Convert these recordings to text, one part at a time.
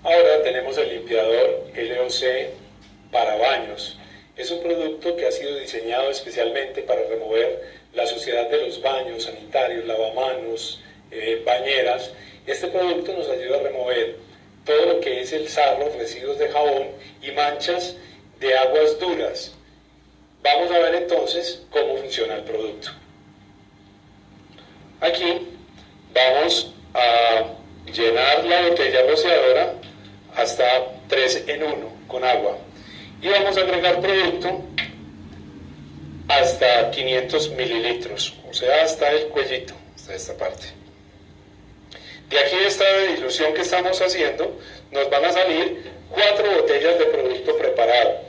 Ahora tenemos el limpiador LOC para baños. Es un producto que ha sido diseñado especialmente para remover la suciedad de los baños sanitarios, lavamanos, bañeras. Este producto nos ayuda a remover todo lo que es el sarro, residuos de jabón y manchas de aguas duras. Vamos a ver entonces cómo funciona el producto. Aquí vamos a llenar la botella rociadora hasta 3 en 1 con agua y vamos a agregar producto hasta 500 mililitros, o sea, hasta el cuellito, hasta esta parte. De aquí de esta dilución que estamos haciendo nos van a salir 4 botellas de producto preparado.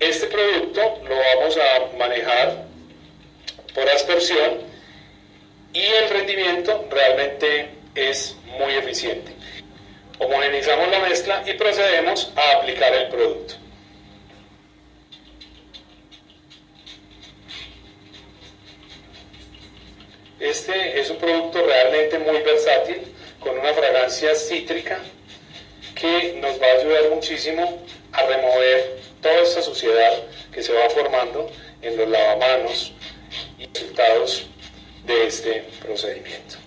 Este producto lo vamos a manejar por aspersión y el rendimiento realmente es muy eficiente. Homogeneizamos la mezcla y procedemos a aplicar el producto. Este es un producto realmente muy versátil, con una fragancia cítrica que nos va a ayudar muchísimo a remover toda esta suciedad que se va formando en los lavamanos y resultados de este procedimiento.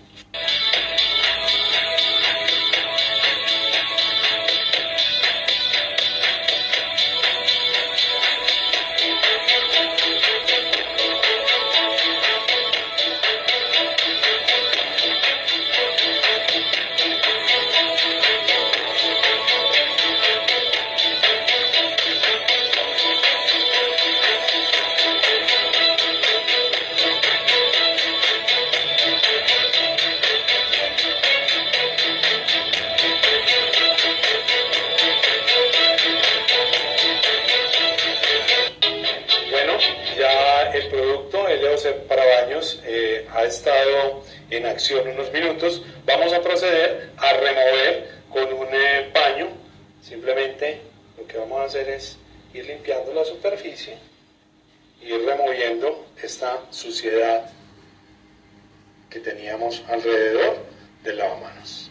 Ya el producto LOC para baños ha estado en acción unos minutos. Vamos a proceder a remover con un paño. Simplemente lo que vamos a hacer es ir limpiando la superficie y ir removiendo esta suciedad que teníamos alrededor del lavamanos.